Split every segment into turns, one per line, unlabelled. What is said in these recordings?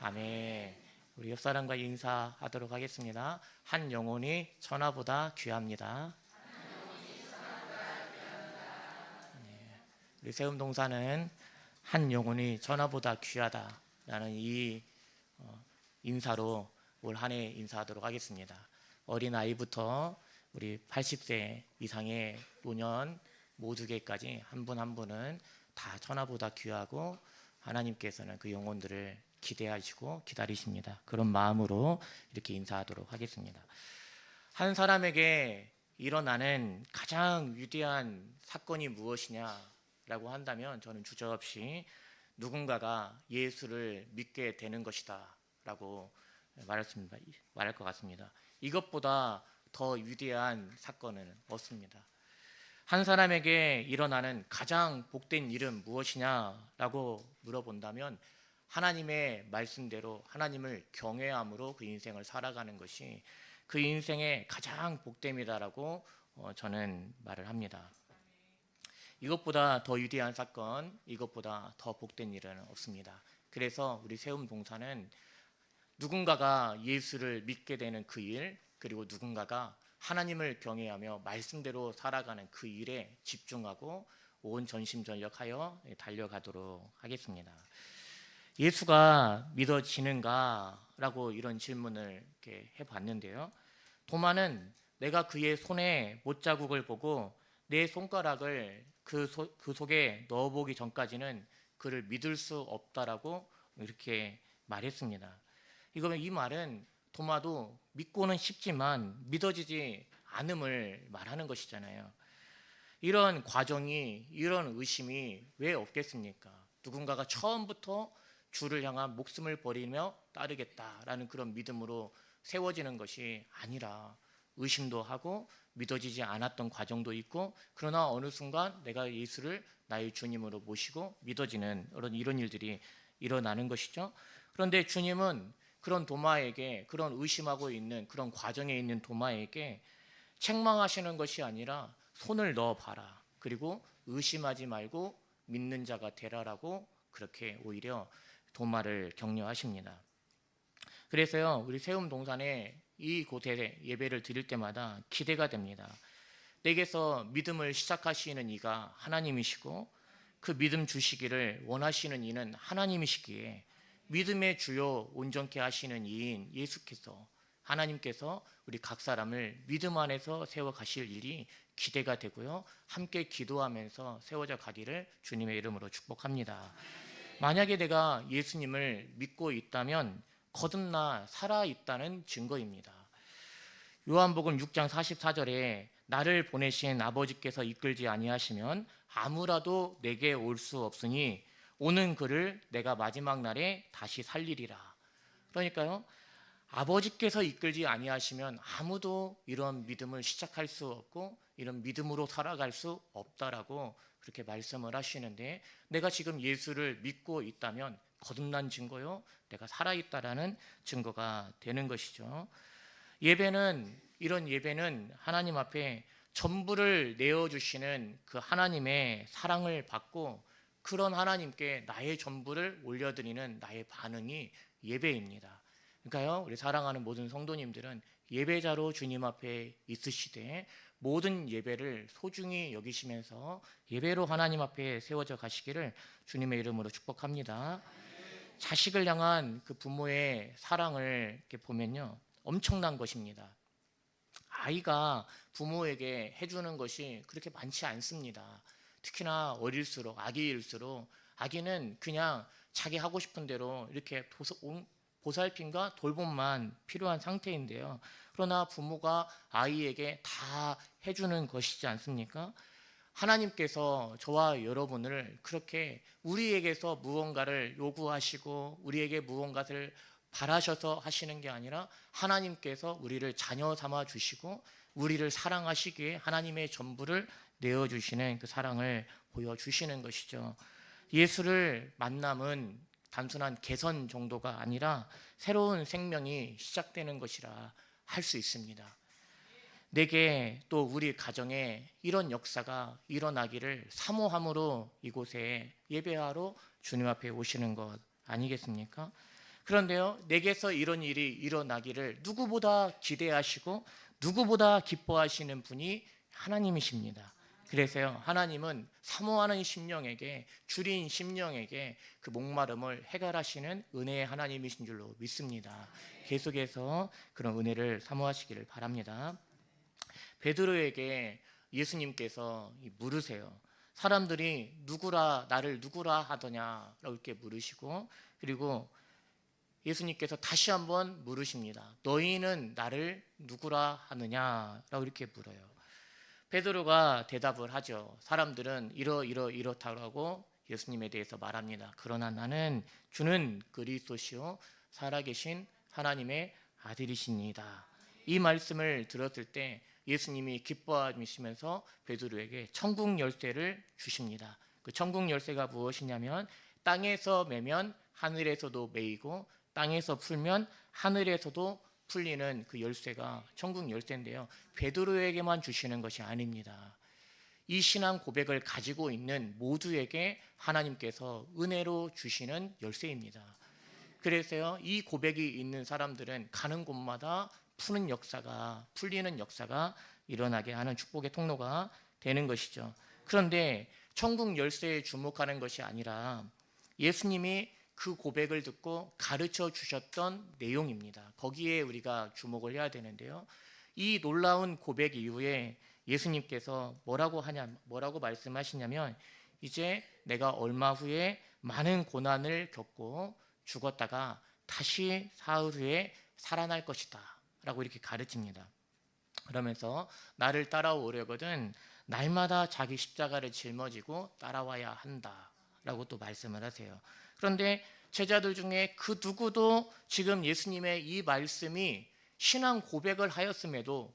아멘. 우리 옆 사람과 인사하도록 하겠습니다. 한 영혼이 천하보다 귀합니다. 우리 세움 동사는 한 영혼이 천하보다 귀하다라는 이 인사로 올 한 해 인사하도록 하겠습니다. 어린 아이부터 우리 80세 이상의 노년 모두에게까지 한 분 한 분은 다 천하보다 귀하고 하나님께서는 그 영혼들을 기대하시고 기다리십니다. 그런 마음으로 이렇게 인사하도록 하겠습니다. 한 사람에게 일어나는 가장 위대한 사건이 무엇이냐라고 한다면 저는 주저없이 누군가가 예수를 믿게 되는 것이다 라고 말할 것 같습니다. 이것보다 더 위대한 사건은 없습니다. 한 사람에게 일어나는 가장 복된 일은 무엇이냐라고 물어본다면 하나님의 말씀대로 하나님을 경외함으로 그 인생을 살아가는 것이 그 인생의 가장 복됨이다라고 저는 말을 합니다. 이것보다 더 위대한 사건, 이것보다 더 복된 일은 없습니다. 그래서 우리 세움 동사는 누군가가 예수를 믿게 되는 그 일, 그리고 누군가가 하나님을 경외하며 말씀대로 살아가는 그 일에 집중하고 온 전심전력하여 달려가도록 하겠습니다. 예수가 믿어지는가? 라고 이런 질문을 이렇게 해봤는데요. 도마는 내가 그의 손에 못자국을 보고 내 손가락을 그 속에 넣어보기 전까지는 그를 믿을 수 없다라고 이렇게 말했습니다. 이 말은 도마도 믿고는 싶지만 믿어지지 않음을 말하는 것이잖아요. 이런 과정이, 이런 의심이 왜 없겠습니까? 누군가가 처음부터 주를 향한 목숨을 버리며 따르겠다라는 그런 믿음으로 세워지는 것이 아니라 의심도 하고 믿어지지 않았던 과정도 있고, 그러나 어느 순간 내가 예수를 나의 주님으로 모시고 믿어지는 이런 일들이 일어나는 것이죠. 그런데 주님은 그런 도마에게, 그런 의심하고 있는 그런 과정에 있는 도마에게 책망하시는 것이 아니라 손을 넣어봐라, 그리고 의심하지 말고 믿는 자가 되라라고 그렇게 오히려 도마를 격려하십니다. 그래서요, 우리 세움 동산에 이곳에 예배를 드릴 때마다 기대가 됩니다. 내게서 믿음을 시작하시는 이가 하나님이시고 그 믿음 주시기를 원하시는 이는 하나님이시기에 믿음의 주요 온전케 하시는 이인 예수께서, 하나님께서 우리 각 사람을 믿음 안에서 세워가실 일이 기대가 되고요, 함께 기도하면서 세워져 가기를 주님의 이름으로 축복합니다. 만약에 내가 예수님을 믿고 있다면 거듭나 살아있다는 증거입니다. 요한복음 6장 44절에 나를 보내신 아버지께서 이끌지 아니하시면 아무라도 내게 올 수 없으니 오는 그를 내가 마지막 날에 다시 살리리라. 그러니까요, 아버지께서 이끌지 아니하시면 아무도 이런 믿음을 시작할 수 없고 이런 믿음으로 살아갈 수 없다라고 그렇게 말씀을 하시는데, 내가 지금 예수를 믿고 있다면 거듭난 증거요, 내가 살아있다라는 증거가 되는 것이죠. 이런 예배는 하나님 앞에 전부를 내어주시는 그 하나님의 사랑을 받고 그런 하나님께 나의 전부를 올려드리는 나의 반응이 예배입니다. 그러니까요, 우리 사랑하는 모든 성도님들은 예배자로 주님 앞에 있으시되 모든 예배를 소중히 여기시면서 예배로 하나님 앞에 세워져 가시기를 주님의 이름으로 축복합니다. 자식을 향한 그 부모의 사랑을 이렇게 보면요, 엄청난 것입니다. 아이가 부모에게 해주는 것이 그렇게 많지 않습니다. 특히나 어릴수록, 아기일수록 아기는 그냥 자기 하고 싶은 대로 이렇게 보살핌과 돌봄만 필요한 상태인데요. 그러나 부모가 아이에게 다 해주는 것이지 않습니까? 하나님께서 저와 여러분을 그렇게 우리에게서 무언가를 요구하시고 우리에게 무언가를 바라셔서 하시는 게 아니라 하나님께서 우리를 자녀 삼아 주시고 우리를 사랑하시기에 하나님의 전부를 내어주시는 그 사랑을 보여주시는 것이죠. 예수를 만남은 단순한 개선 정도가 아니라 새로운 생명이 시작되는 것이라 할 수 있습니다. 내게 또 우리 가정에 이런 역사가 일어나기를 사모함으로 이곳에 예배하러 주님 앞에 오시는 것 아니겠습니까? 그런데요, 내게서 이런 일이 일어나기를 누구보다 기대하시고 누구보다 기뻐하시는 분이 하나님이십니다. 그래서요, 하나님은 사모하는 심령에게, 줄인 심령에게 그 목마름을 해결하시는 은혜의 하나님이신 줄로 믿습니다. 계속해서 그런 은혜를 사모하시기를 바랍니다. 베드로에게 예수님께서 물으세요. 사람들이 나를 누구라 하더냐라고 이렇게 물으시고, 그리고 예수님께서 다시 한번 물으십니다. 너희는 나를 누구라 하느냐라고 이렇게 물어요. 베드로가 대답을 하죠. 사람들은 이렇다고 예수님에 대해서 말합니다. 그러나 나는 주는 그리스도시요 살아계신 하나님의 아들이십니다. 이 말씀을 들었을 때 예수님이 기뻐하시면서 베드로에게 천국 열쇠를 주십니다. 그 천국 열쇠가 무엇이냐면 땅에서 매면 하늘에서도 매이고 땅에서 풀면 하늘에서도 풀리는 그 열쇠가 천국 열쇠인데요, 베드로에게만 주시는 것이 아닙니다. 이 신앙 고백을 가지고 있는 모두에게 하나님께서 은혜로 주시는 열쇠입니다. 그래서요, 이 고백이 있는 사람들은 가는 곳마다 풀리는 역사가 일어나게 하는 축복의 통로가 되는 것이죠. 그런데 천국 열쇠에 주목하는 것이 아니라 예수님이 그 고백을 듣고 가르쳐 주셨던 내용입니다. 거기에 우리가 주목을 해야 되는데요, 이 놀라운 고백 이후에 예수님께서 뭐라고 말씀하시냐면, 이제 내가 얼마 후에 많은 고난을 겪고 죽었다가 다시 사흘 후에 살아날 것이다 라고 이렇게 가르칩니다. 그러면서 나를 따라오려거든 날마다 자기 십자가를 짊어지고 따라와야 한다 라고 또 말씀을 하세요. 그런데 제자들 중에 그 누구도 지금 예수님의 이 말씀이 신앙 고백을 하였음에도,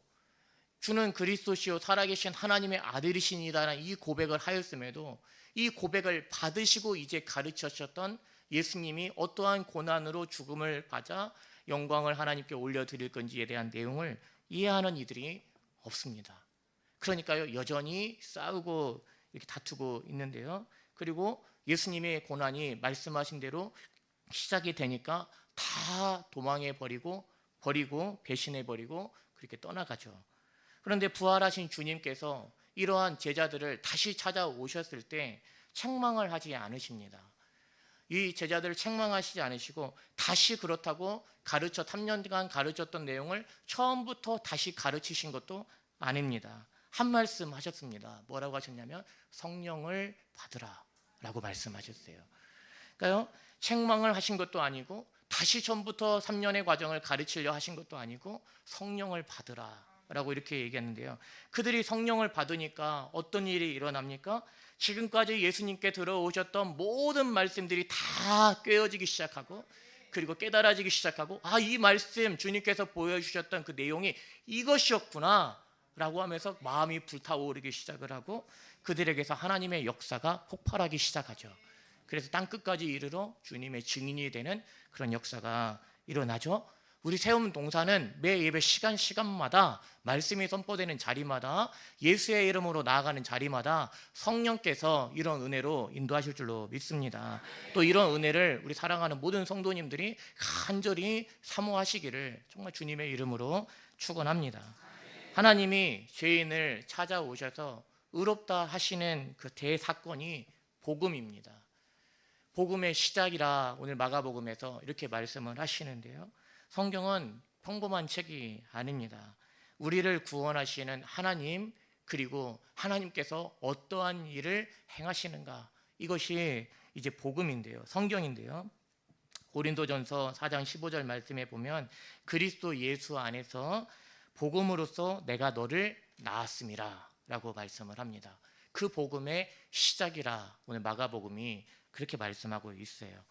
주는 그리스도시요 살아계신 하나님의 아들이시니다라는 이 고백을 하였음에도, 이 고백을 받으시고 이제 가르치셨던 예수님이 어떠한 고난으로 죽음을 받아 영광을 하나님께 올려드릴 건지에 대한 내용을 이해하는 이들이 없습니다. 그러니까요, 여전히 싸우고 이렇게 다투고 있는데요, 그리고 예수님의 고난이 말씀하신 대로 시작이 되니까 다 도망해버리고 배신해버리고 그렇게 떠나가죠. 그런데 부활하신 주님께서 이러한 제자들을 다시 찾아오셨을 때 책망을 하지 않으십니다. 이 제자들을 책망하시지 않으시고 다시 그렇다고 3년간 가르쳤던 내용을 처음부터 다시 가르치신 것도 아닙니다. 한 말씀 하셨습니다. 뭐라고 하셨냐면 성령을 받으라 라고 말씀하셨어요. 그러니까요, 책망을 하신 것도 아니고 다시 전부터 3년의 과정을 가르치려 하신 것도 아니고 성령을 받으라 라고 이렇게 얘기했는데요, 그들이 성령을 받으니까 어떤 일이 일어납니까? 지금까지 예수님께 들어오셨던 모든 말씀들이 다 꿰어지기 시작하고, 그리고 깨달아지기 시작하고, 이 말씀 주님께서 보여주셨던 그 내용이 이것이었구나 라고 하면서 마음이 불타오르기 시작을 하고, 그들에게서 하나님의 역사가 폭발하기 시작하죠. 그래서 땅끝까지 이르러 주님의 증인이 되는 그런 역사가 일어나죠. 우리 세움 동사는 매 예배 시간마다 말씀이 선포되는 자리마다, 예수의 이름으로 나아가는 자리마다 성령께서 이런 은혜로 인도하실 줄로 믿습니다. 또 이런 은혜를 우리 사랑하는 모든 성도님들이 간절히 사모하시기를 정말 주님의 이름으로 축원합니다. 하나님이 죄인을 찾아오셔서 의롭다 하시는 그 대사건이 복음입니다. 복음의 시작이라 오늘 마가복음에서 이렇게 말씀을 하시는데요, 성경은 평범한 책이 아닙니다. 우리를 구원하시는 하나님, 그리고 하나님께서 어떠한 일을 행하시는가, 이것이 이제 복음인데요, 성경인데요, 고린도전서 4장 15절 말씀에 보면 그리스도 예수 안에서 복음으로써 내가 너를 낳았음이라 라고 말씀을 합니다. 그 복음의 시작이라 오늘 마가복음이 그렇게 말씀하고 있어요.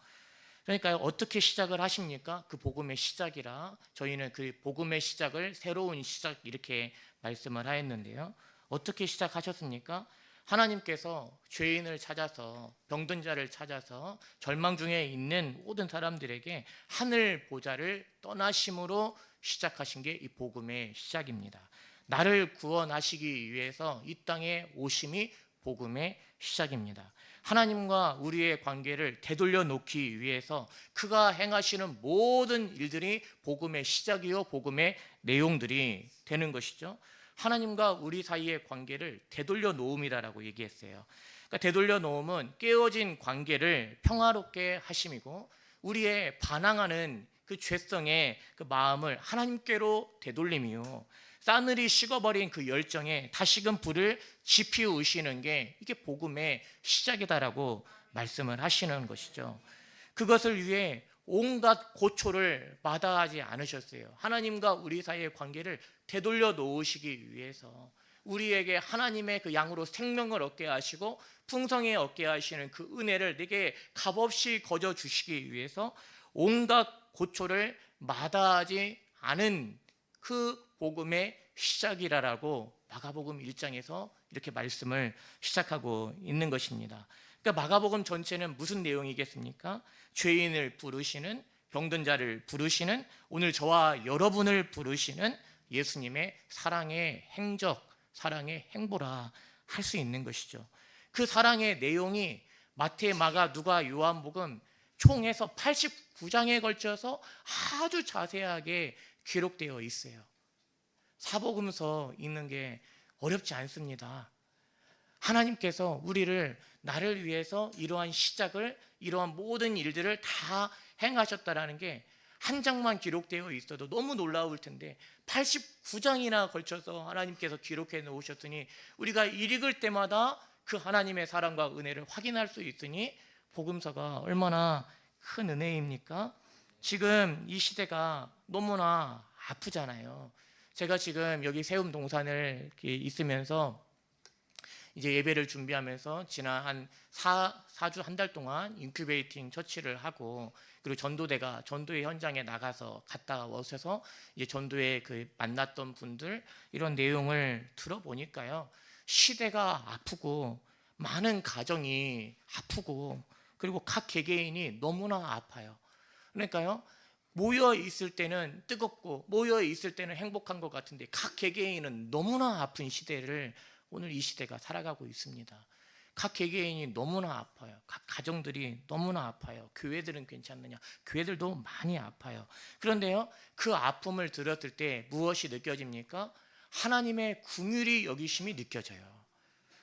그러니까 어떻게 시작을 하십니까? 그 복음의 시작이라 저희는 그 복음의 시작을 새로운 시작 이렇게 말씀을 하였는데요, 어떻게 시작하셨습니까? 하나님께서 죄인을 찾아서, 병든 자를 찾아서 절망 중에 있는 모든 사람들에게 하늘 보좌를 떠나심으로 시작하신 게 이 복음의 시작입니다. 나를 구원하시기 위해서 이 땅에 오심이 복음의 시작입니다. 하나님과 우리의 관계를 되돌려 놓기 위해서 그가 행하시는 모든 일들이 복음의 시작이요 복음의 내용들이 되는 것이죠. 하나님과 우리 사이의 관계를 되돌려 놓음이라고 얘기했어요. 그러니까 되돌려 놓음은 깨어진 관계를 평화롭게 하심이고, 우리의 반항하는 그 죄성의 그 마음을 하나님께로 되돌림이요, 싸늘히 식어버린 그 열정에 다시금 불을 지피우시는 게 이게 복음의 시작이다라고 말씀을 하시는 것이죠. 그것을 위해 온갖 고초를 마다하지 않으셨어요. 하나님과 우리 사이의 관계를 되돌려 놓으시기 위해서 우리에게 하나님의 그 양으로 생명을 얻게 하시고 풍성히 얻게 하시는 그 은혜를 내게 값없이 거저 주시기 위해서 온갖 고초를 마다하지 않은 그 복음의 시작이라고 마가복음 1장에서 이렇게 말씀을 시작하고 있는 것입니다. 그러니까 마가복음 전체는 무슨 내용이겠습니까? 죄인을 부르시는, 병든 자를 부르시는, 오늘 저와 여러분을 부르시는 예수님의 사랑의 행적, 사랑의 행보라 할 수 있는 것이죠. 그 사랑의 내용이 마태, 마가, 누가, 요한복음 총 해서 89장에 걸쳐서 아주 자세하게 기록되어 있어요. 사복음서 읽는 게 어렵지 않습니다. 하나님께서 우리를, 나를 위해서 이러한 시작을, 이러한 모든 일들을 다 행하셨다라는 게 한 장만 기록되어 있어도 너무 놀라울 텐데 89장이나 걸쳐서 하나님께서 기록해 놓으셨으니 우리가 읽을 때마다 그 하나님의 사랑과 은혜를 확인할 수 있으니 복음서가 얼마나 큰 은혜입니까? 지금 이 시대가 너무나 아프잖아요. 제가 지금 여기 세움 동산을 있으면서 이제 예배를 준비하면서 지난 한 4주 한 달 동안 인큐베이팅 처치를 하고, 그리고 전도의 현장에 나가서 갔다 오셔서 이제 전도에 그 만났던 분들 이런 내용을 들어보니까요, 시대가 아프고 많은 가정이 아프고 그리고 각 개개인이 너무나 아파요. 그러니까요, 모여 있을 때는 뜨겁고 모여 있을 때는 행복한 것 같은데 각 개개인은 너무나 아픈 시대를 오늘 이 시대가 살아가고 있습니다. 각 개개인이 너무나 아파요. 각 가정들이 너무나 아파요. 교회들은 괜찮느냐? 교회들도 많이 아파요. 그런데요, 그 아픔을 들었을 때 무엇이 느껴집니까? 하나님의 긍휼이 여기심이 느껴져요.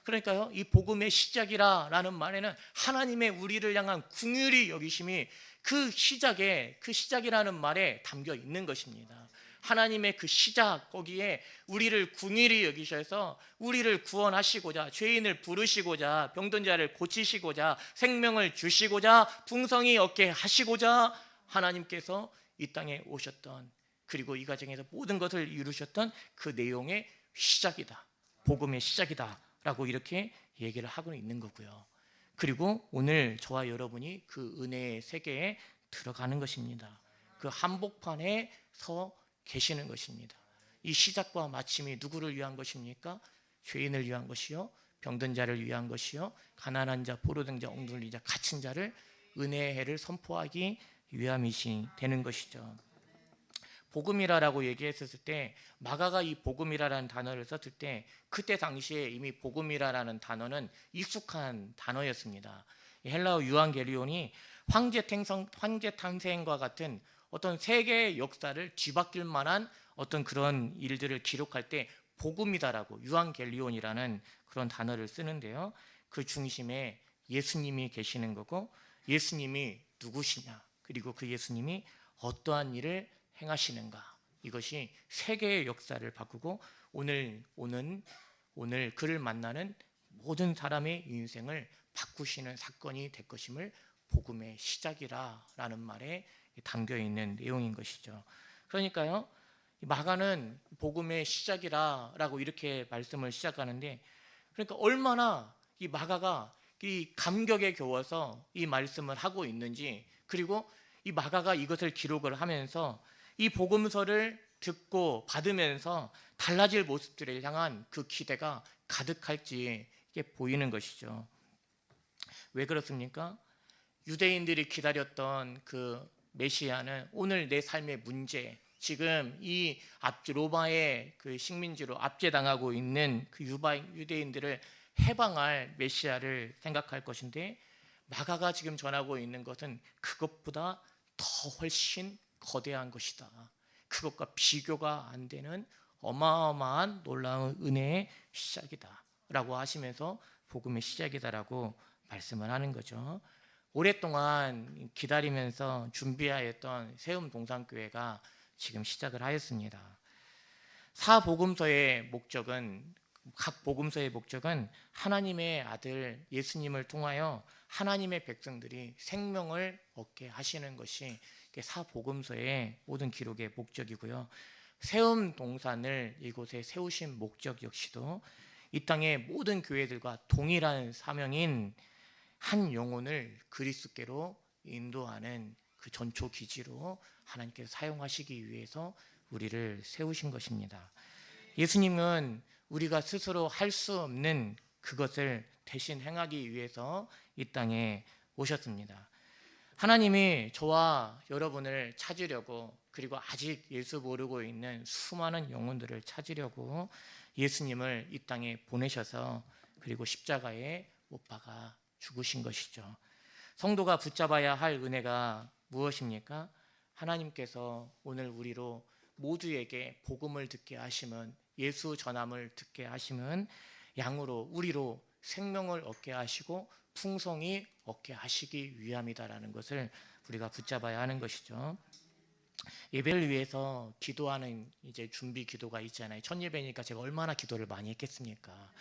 그러니까요, 이 복음의 시작이라는 말에는 하나님의 우리를 향한 긍휼이 여기심이 그 시작이라는 말에 담겨 있는 것입니다. 하나님의 그 시작, 거기에 우리를 긍휼히 여기셔서 우리를 구원하시고자, 죄인을 부르시고자, 병든 자를 고치시고자, 생명을 주시고자, 풍성히 얻게 하시고자 하나님께서 이 땅에 오셨던, 그리고 이 과정에서 모든 것을 이루셨던 그 내용의 시작이다, 복음의 시작이다 라고 이렇게 얘기를 하고 있는 거고요. 그리고 오늘 저와 여러분이 그 은혜의 세계에 들어가는 것입니다. 그 한복판에 서 계시는 것입니다. 이 시작과 마침이 누구를 위한 것입니까? 죄인을 위한 것이요, 병든 자를 위한 것이요, 가난한 자, 포로된 자, 엉뚱한 자, 갇힌 자를 은혜의 해를 선포하기 위함이시 되는 것이죠. 복음이라라고 얘기했을 때, 마가가 이 복음이라라는 단어를 썼을 때 그때 당시에 이미 복음이라라는 단어는 익숙한 단어였습니다. 헬라어 유앙겔리온이 황제 탄생과 같은 어떤 세계의 역사를 뒤바뀔 만한 어떤 그런 일들을 기록할 때 복음이다라고 유앙겔리온이라는 그런 단어를 쓰는데요, 그 중심에 예수님이 계시는 거고, 예수님이 누구시냐, 그리고 그 예수님이 어떠한 일을 행하시는가, 이것이 세계의 역사를 바꾸고 오늘 그를 만나는 모든 사람의 인생을 바꾸시는 사건이 될 것임을 복음의 시작이라는 말에 담겨 있는 내용인 것이죠. 그러니까요, 마가는 복음의 시작이라고 이렇게 말씀을 시작하는데, 그러니까 얼마나 이 마가가 이 감격에 겨워서 이 말씀을 하고 있는지, 그리고 이 마가가 이것을 기록을 하면서 이 복음서를 듣고 받으면서 달라질 모습들을 향한 그 기대가 가득할지 이게 보이는 것이죠. 왜 그렇습니까? 유대인들이 기다렸던 그 메시아는 오늘 내 삶의 문제, 지금 이 로마의 그 식민지로 압제당하고 있는 그 유대인들을 해방할 메시아를 생각할 것인데, 마가가 지금 전하고 있는 것은 그것보다 더 훨씬 거대한 것이다. 그것과 비교가 안 되는 어마어마한 놀라운 은혜의 시작이다 라고 하시면서 복음의 시작이다라고 말씀을 하는 거죠. 오랫동안 기다리면서 준비하였던 세움동산교회가 지금 시작을 하였습니다. 각 복음서의 목적은 하나님의 아들 예수님을 통하여 하나님의 백성들이 생명을 얻게 하시는 것이 사복음서의 모든 기록의 목적이고요. 세움동산을 이곳에 세우신 목적 역시도 이 땅의 모든 교회들과 동일한 사명인 한 영혼을 그리스도께로 인도하는 그 전초 기지로 하나님께서 사용하시기 위해서 우리를 세우신 것입니다. 예수님은 우리가 스스로 할 수 없는 그것을 대신 행하기 위해서 이 땅에 오셨습니다. 하나님이 저와 여러분을 찾으려고, 그리고 아직 예수 모르고 있는 수많은 영혼들을 찾으려고 예수님을 이 땅에 보내셔서 그리고 십자가에 못 박아 죽으신 것이죠. 성도가 붙잡아야 할 은혜가 무엇입니까? 하나님께서 오늘 우리로 모두에게 복음을 듣게 하심은, 예수 전함을 듣게 하심은 양으로 우리로 생명을 얻게 하시고 풍성히 얻게 하시기 위함이다라는 것을 우리가 붙잡아야 하는 것이죠. 예배를 위해서 기도하는 이제 준비 기도가 있잖아요. 첫 예배니까 제가 얼마나 기도를 많이 했겠습니까?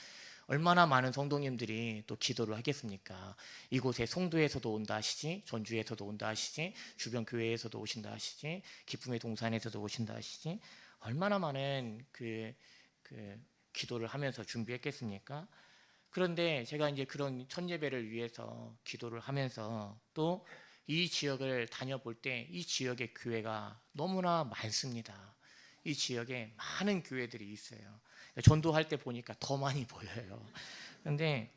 얼마나 많은 성도님들이 또 기도를 하겠습니까? 이곳에 송도에서도 온다 하시지, 전주에서도 온다 하시지, 주변 교회에서도 오신다 하시지, 기쁨의 동산에서도 오신다 하시지, 얼마나 많은 그 기도를 하면서 준비했겠습니까? 그런데 제가 이제 그런 첫 예배를 위해서 기도를 하면서 또 이 지역을 다녀볼 때 이 지역의 교회가 너무나 많습니다. 이 지역에 많은 교회들이 있어요. 전도할 때 보니까 더 많이 보여요. 그런데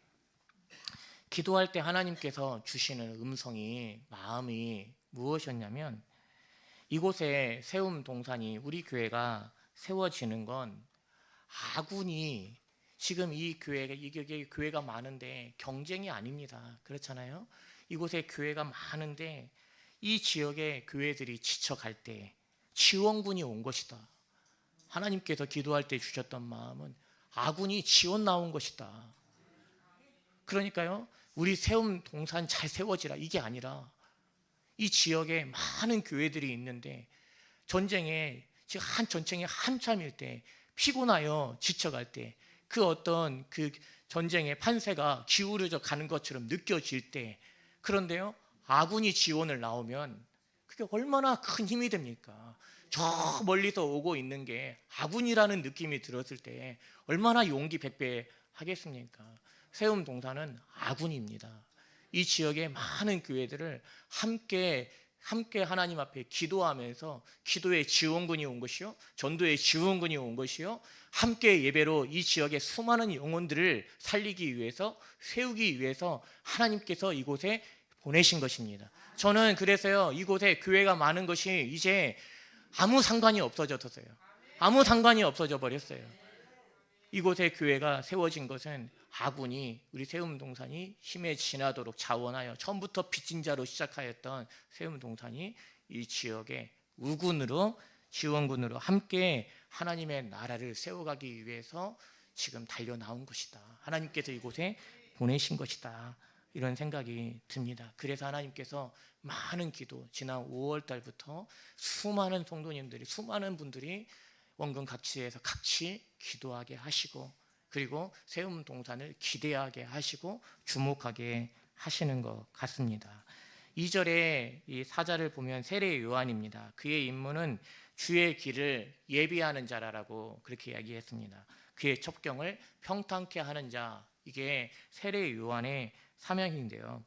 기도할 때 하나님께서 주시는 음성이, 마음이 무엇이었냐면, 이곳에 세움동산이, 우리 교회가 세워지는 건 아군이, 지금 이 교회가 많은데 경쟁이 아닙니다. 그렇잖아요. 이곳에 교회가 많은데 이 지역의 교회들이 지쳐갈 때 지원군이 온 것이다. 하나님께서 기도할 때 주셨던 마음은 아군이 지원 나온 것이다. 그러니까요, 우리 세움동산 잘 세워지라, 이게 아니라 이 지역에 많은 교회들이 있는데 전쟁에, 지금 전쟁이 한참일 때, 피곤하여 지쳐갈 때, 그 어떤 그 전쟁의 판세가 기울어져 가는 것처럼 느껴질 때, 그런데요, 아군이 지원을 나오면 그게 얼마나 큰 힘이 됩니까? 저 멀리서 오고 있는 게 아군이라는 느낌이 들었을 때 얼마나 용기 백배 하겠습니까? 세움동산은 아군입니다. 이 지역의 많은 교회들을 함께 하나님 앞에 기도하면서, 기도의 지원군이 온 것이요, 전도의 지원군이 온 것이요, 함께 예배로 이 지역의 수많은 영혼들을 살리기 위해서, 세우기 위해서 하나님께서 이곳에 보내신 것입니다. 저는 그래서요, 이곳에 교회가 많은 것이 이제 아무 상관이 없어졌어요. 아무 상관이 없어져 버렸어요. 이곳에 교회가 세워진 것은 아군이, 우리 세움동산이 힘에 지나도록 자원하여 처음부터 빚진 자로 시작하였던 세움동산이 이 지역의 우군으로, 지원군으로 함께 하나님의 나라를 세워가기 위해서 지금 달려 나온 것이다. 하나님께서 이곳에 보내신 것이다. 이런 생각이 듭니다. 그래서 하나님께서 많은 기도, 지난 5월 달부터 수많은 성도님들이, 수많은 분들이 원금 각지에서 같이 기도하게 하시고, 그리고 세움동산을 기대하게 하시고 주목하게 하시는 것 같습니다. 2절에 이 사자를 보면 세례 요한입니다. 그의 임무는 주의 길을 예비하는 자라고 그렇게 이야기했습니다. 그의 첩경을 평탄케 하는 자, 이게 세례 요한의 사명인데요.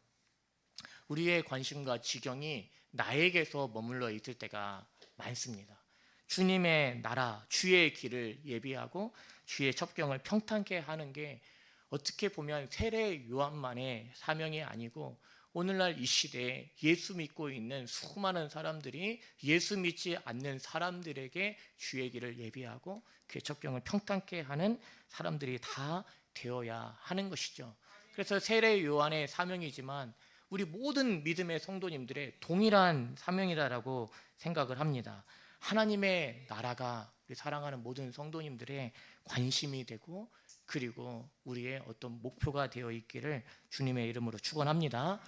우리의 관심과 지경이 나에게서 머물러 있을 때가 많습니다. 주님의 나라, 주의 길을 예비하고 주의 첩경을 평탄케 하는 게 어떻게 보면 세례 요한만의 사명이 아니고, 오늘날 이 시대에 예수 믿고 있는 수많은 사람들이 예수 믿지 않는 사람들에게 주의 길을 예비하고 그의 첩경을 평탄케 하는 사람들이 다 되어야 하는 것이죠. 그래서 세례 요한의 사명이지만 우리 모든 믿음의 성도님들의 동일한 사명이다라고 생각을 합니다. 하나님의 나라가 우리 사랑하는 모든 성도님들의 관심이 되고 그리고 우리의 어떤 목표가 되어 있기를 주님의 이름으로 축원합니다.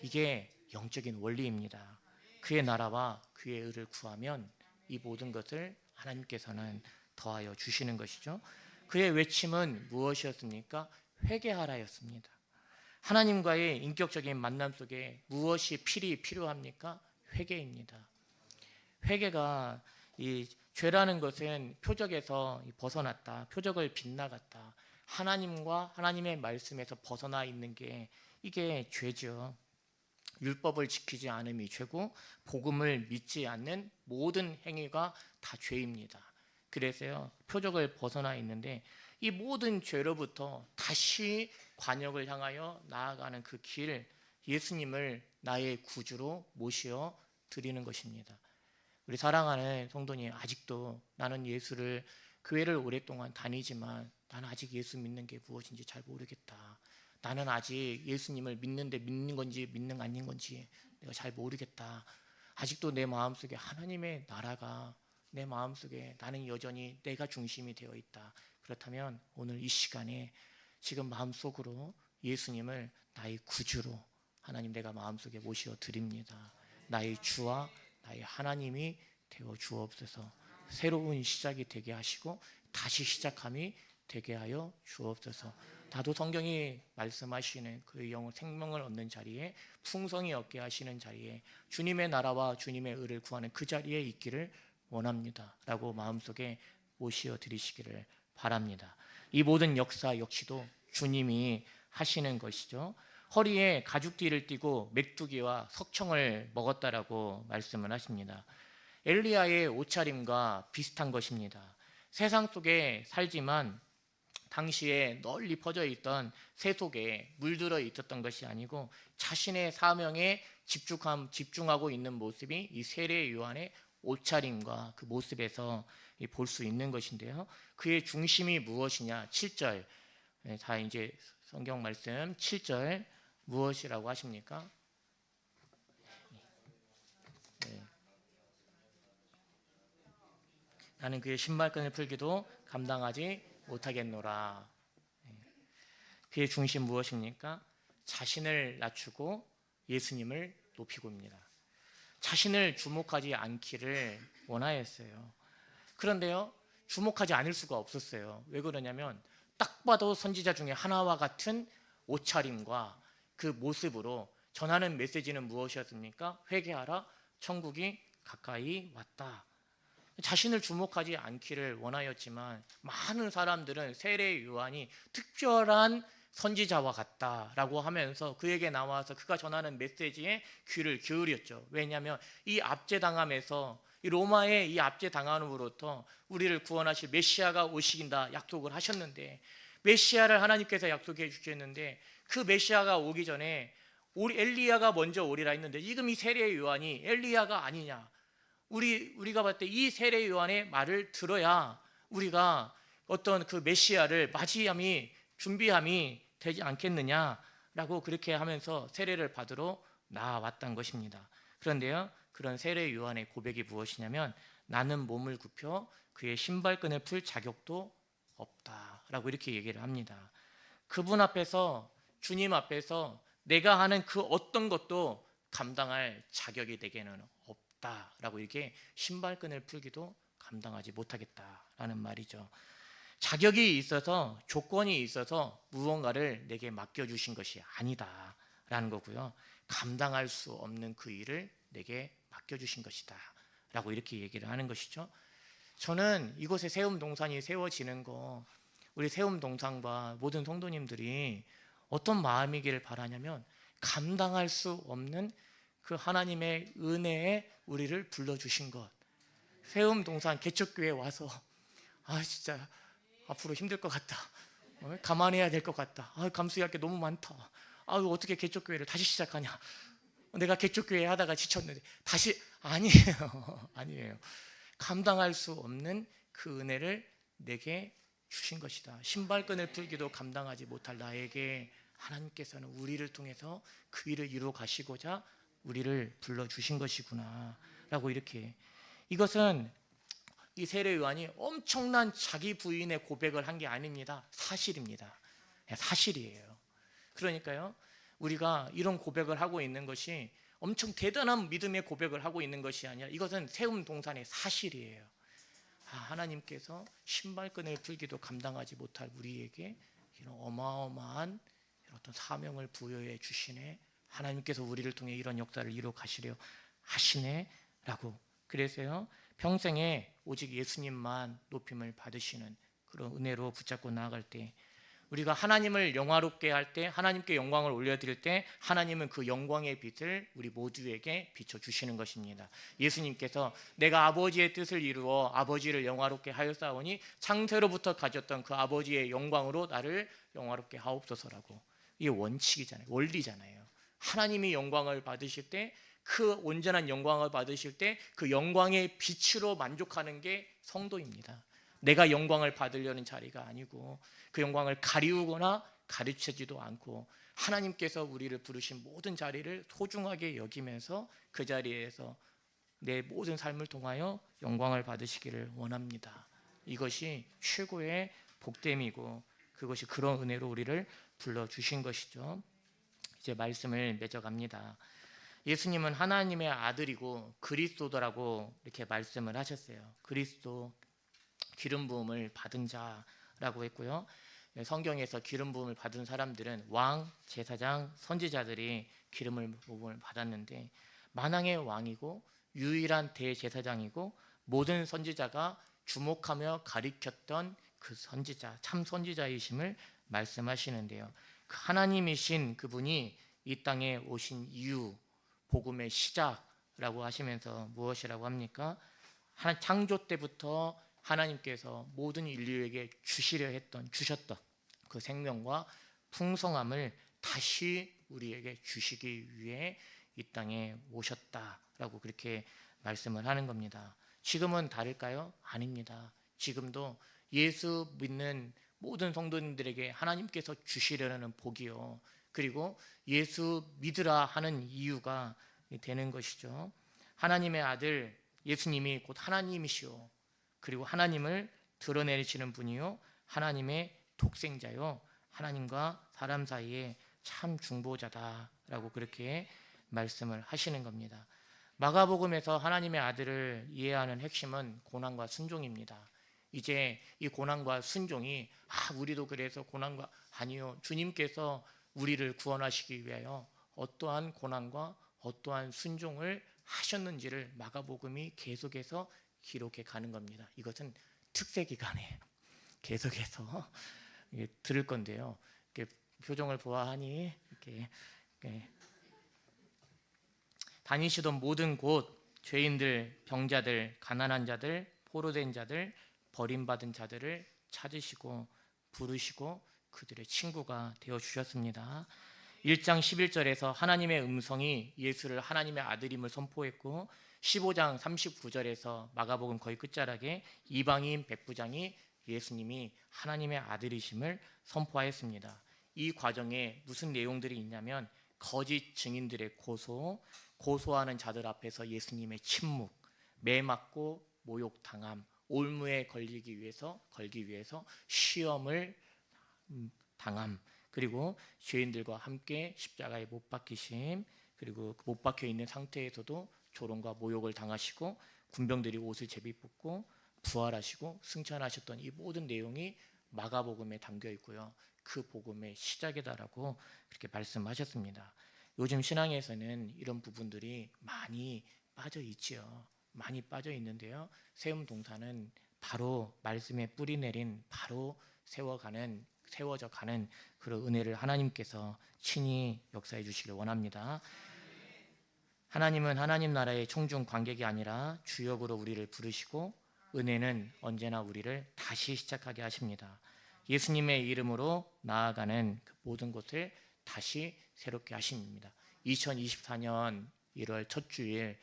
이게 영적인 원리입니다. 그의 나라와 그의 의를 구하면 이 모든 것을 하나님께서는 더하여 주시는 것이죠. 그의 외침은 무엇이었습니까? 회개하라였습니다. 하나님과의 인격적인 만남 속에 무엇이 필요합니까? 회개입니다. 회개가 이 죄라는 것은 표적에서 벗어났다, 표적을 빗나갔다, 하나님과 하나님의 말씀에서 벗어나 있는 게 이게 죄죠. 율법을 지키지 않음이 죄고 복음을 믿지 않는 모든 행위가 다 죄입니다. 그래서요, 표적을 벗어나 있는데 이 모든 죄로부터 다시 관역을 향하여 나아가는 그 길, 예수님을 나의 구주로 모시어 드리는 것입니다. 우리 사랑하는 성도님, 아직도 나는 예수를, 교회를 오랫동안 다니지만 나는 아직 예수 믿는 게 무엇인지 잘 모르겠다. 나는 아직 예수님을 믿는데 믿는 건지 믿는 거 아닌 건지 내가 잘 모르겠다. 아직도 내 마음속에 하나님의 나라가 내 마음속에 나는 여전히 내가 중심이 되어 있다. 그렇다면 오늘 이 시간에 지금 마음속으로 예수님을 나의 구주로 하나님 내가 마음속에 모시어 드립니다. 나의 주와 나의 하나님이 되어 주옵소서. 새로운 시작이 되게 하시고 다시 시작함이 되게 하여 주옵소서. 나도 성경이 말씀하시는 그 영혼 생명을 얻는 자리에, 풍성이 얻게 하시는 자리에, 주님의 나라와 주님의 의를 구하는 그 자리에 있기를 원합니다 라고 마음속에 모시어 드리시기를 바랍니다. 이 모든 역사 역시도 주님이 하시는 것이죠. 허리에 가죽띠를 띠고 메뚜기와 석청을 먹었다라고 말씀을 하십니다. 엘리야의 옷차림과 비슷한 것입니다. 세상 속에 살지만 당시에 널리 퍼져 있던 새 속에 물들어 있었던 것이 아니고 자신의 사명에 집중하고 있는 모습이 이 세례 요한의 옷차림과 그 모습에서 볼 수 있는 것인데요. 그의 중심이 무엇이냐? 7절. 다 이제 성경 말씀 7절 무엇이라고 하십니까? 네. 나는 그의 신발끈을 풀기도 감당하지 못하겠노라. 그의 중심 무엇입니까? 자신을 낮추고 예수님을 높이고입니다. 자신을 주목하지 않기를 원하였어요. 그런데요, 주목하지 않을 수가 없었어요. 왜 그러냐면 딱 봐도 선지자 중에 하나와 같은 옷차림과 그 모습으로 전하는 메시지는 무엇이었습니까? 회개하라, 천국이 가까이 왔다. 자신을 주목하지 않기를 원하였지만 많은 사람들은 세례 요한이 특별한 선지자와 같다라고 하면서 그에게 나와서 그가 전하는 메시지에 귀를 기울였죠. 왜냐하면 이 압제당함에서, 이 로마의 이 압제당함으로부터 우리를 구원하실 메시아가 오시긴다 약속을 하셨는데, 메시아를 하나님께서 약속해 주셨는데 그 메시아가 오기 전에 엘리야가 먼저 오리라 했는데 지금 이 세례 요한이 엘리야가 아니냐, 우리가 봤을 때 이 세례 요한의 말을 들어야 우리가 어떤 그 메시아를 맞이함이, 준비함이 되지 않겠느냐라고 그렇게 하면서 세례를 받으러 나왔던 것입니다. 그런데요, 그런 세례 요한의 고백이 무엇이냐면 나는 몸을 굽혀 그의 신발끈을 풀 자격도 없다라고 이렇게 얘기를 합니다. 그분 앞에서, 주님 앞에서 내가 하는 그 어떤 것도 감당할 자격이 내게는 없다라고 이렇게 신발끈을 풀기도 감당하지 못하겠다라는 말이죠. 자격이 있어서, 조건이 있어서 무언가를 내게 맡겨주신 것이 아니다라는 거고요. 감당할 수 없는 그 일을 내게 맡겨주신 것이다 라고 이렇게 얘기를 하는 것이죠. 저는 이곳에 세움동산이 세워지는 거, 우리 세움동산과 모든 성도님들이 어떤 마음이기를 바라냐면 감당할 수 없는 그 하나님의 은혜에 우리를 불러주신 것. 세움동산 개척교회에 와서 진짜 앞으로 힘들 것 같다, 감안해야 될 것 같다, 감수해야 할 게 너무 많다, 어떻게 개척교회를 다시 시작하냐, 내가 개척교회 하다가 지쳤는데 다시, 아니에요. 아니에요. 감당할 수 없는 그 은혜를 내게 주신 것이다. 신발끈을 풀기도 감당하지 못할 나에게 하나님께서는 우리를 통해서 그 일을 이루어 가시고자 우리를 불러주신 것이구나 라고 이렇게, 이것은 이 세례 요한이 엄청난 자기 부인의 고백을 한 게 아닙니다. 사실입니다. 사실이에요. 그러니까요, 우리가 이런 고백을 하고 있는 것이 엄청 대단한 믿음의 고백을 하고 있는 것이 아니라 이것은 세움 동산의 사실이에요. 하나님께서 신발끈을 풀기도 감당하지 못할 우리에게 이런 어마어마한 어떤 사명을 부여해 주시네, 하나님께서 우리를 통해 이런 역사를 이루어 가시려 하시네 라고. 그래서요, 평생에 오직 예수님만 높임을 받으시는 그런 은혜로 붙잡고 나아갈 때, 우리가 하나님을 영화롭게 할 때, 하나님께 영광을 올려드릴 때, 하나님은 그 영광의 빛을 우리 모두에게 비춰주시는 것입니다. 예수님께서 내가 아버지의 뜻을 이루어 아버지를 영화롭게 하였사오니 창세로부터 가졌던 그 아버지의 영광으로 나를 영화롭게 하옵소서라고. 이게 원칙이잖아요. 원리잖아요. 하나님이 영광을 받으실 때, 그 온전한 영광을 받으실 때 그 영광의 빛으로 만족하는 게 성도입니다. 내가 영광을 받으려는 자리가 아니고, 그 영광을 가리우거나 가르치지도 않고, 하나님께서 우리를 부르신 모든 자리를 소중하게 여기면서 그 자리에서 내 모든 삶을 통하여 영광을 받으시기를 원합니다. 이것이 최고의 복됨이고, 그것이 그런 은혜로 우리를 불러주신 것이죠. 이제 말씀을 맺어갑니다. 예수님은 하나님의 아들이고 그리스도라고 이렇게 말씀을 하셨어요. 그리스도, 기름 부음을 받은 자라고 했고요. 성경에서 기름 부음을 받은 사람들은 왕, 제사장, 선지자들이 기름 부음을 받았는데, 만왕의 왕이고 유일한 대제사장이고 모든 선지자가 주목하며 가리켰던 그 선지자, 참 선지자이심을 말씀하시는데요. 하나님이신 그분이 이 땅에 오신 이유, 복음의 시작이라고 하시면서 무엇이라고 합니까? 창조 때부터 하나님께서 모든 인류에게 주셨던 그 생명과 풍성함을 다시 우리에게 주시기 위해 이 땅에 오셨다라고 그렇게 말씀을 하는 겁니다. 지금은 다를까요? 아닙니다. 지금도 예수 믿는 모든 성도님들에게 하나님께서 주시려는 복이요, 그리고 예수 믿으라 하는 이유가 되는 것이죠. 하나님의 아들 예수님이 곧 하나님이시오, 그리고 하나님을 드러내시는 분이요, 하나님의 독생자요, 하나님과 사람 사이에 참 중보자다라고 그렇게 말씀을 하시는 겁니다. 마가복음에서 하나님의 아들을 이해하는 핵심은 고난과 순종입니다. 이제 이 고난과 순종이 우리도 그래서 고난과, 아니요, 주님께서 우리를 구원하시기 위하여 어떠한 고난과 어떠한 순종을 하셨는지를 마가복음이 계속해서 기록해 가는 겁니다. 이것은 특세 기간에 계속해서 들을 건데요. 이렇게 표정을 보아하니 이렇게 다니시던 모든 곳 죄인들, 병자들, 가난한 자들, 포로된 자들, 버림받은 자들을 찾으시고 부르시고 그들의 친구가 되어주셨습니다. 1장 11절에서 하나님의 음성이 예수를 하나님의 아들임을 선포했고, 15장 39절에서 마가복음 거의 끝자락에 이방인 백부장이 예수님이 하나님의 아들이심을 선포하였습니다. 이 과정에 무슨 내용들이 있냐면, 거짓 증인들의 고소하는 자들 앞에서 예수님의 침묵, 매맞고 모욕당함, 올무에 걸기 위해서 시험을 당함, 그리고 죄인들과 함께 십자가에 못 박히심, 그리고 못 박혀 있는 상태에서도 조롱과 모욕을 당하시고 군병들이 옷을 제비뽑고 부활하시고 승천하셨던 이 모든 내용이 마가복음에 담겨 있고요. 그 복음의 시작이다라고 그렇게 말씀하셨습니다. 요즘 신앙에서는 이런 부분들이 많이 빠져 있지요. 많이 빠져 있는데요. 세움 동산은 바로 말씀에 뿌리 내린, 바로 세워져 가는 그런 은혜를 하나님께서 친히 역사해 주시길 원합니다. 하나님은 하나님 나라의 청중 관객이 아니라 주역으로 우리를 부르시고, 은혜는 언제나 우리를 다시 시작하게 하십니다. 예수님의 이름으로 나아가는 그 모든 것을 다시 새롭게 하십니다. 2024년 1월 첫 주일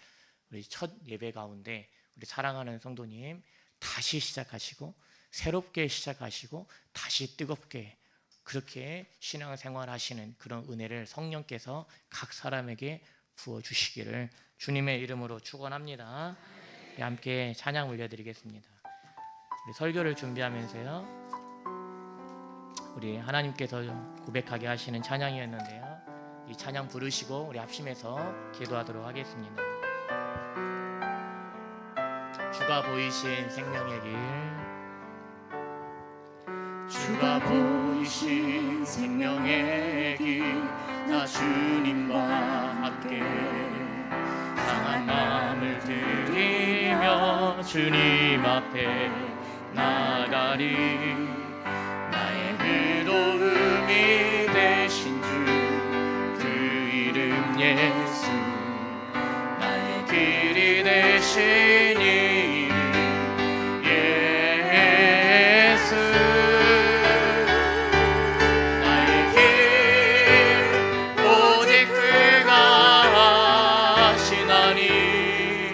우리 첫 예배 가운데 우리 사랑하는 성도님 다시 시작하시고 새롭게 시작하시고 다시 뜨겁게 그렇게 신앙생활 하시는 그런 은혜를 성령께서 각 사람에게 부어주시기를 주님의 이름으로 축원합니다. 함께 찬양 올려드리겠습니다. 우리 설교를 준비하면서요, 우리 하나님께서 고백하게 하시는 찬양이었는데요, 이 찬양 부르시고 우리 합심해서 기도하도록 하겠습니다. 주가 보이신 생명의 길, 주가 보이신 생명의 길, 나 주님과 함께 상한 마음을 드리며 주님 앞에 나가리. 나의 의로움이 되신 주 그 이름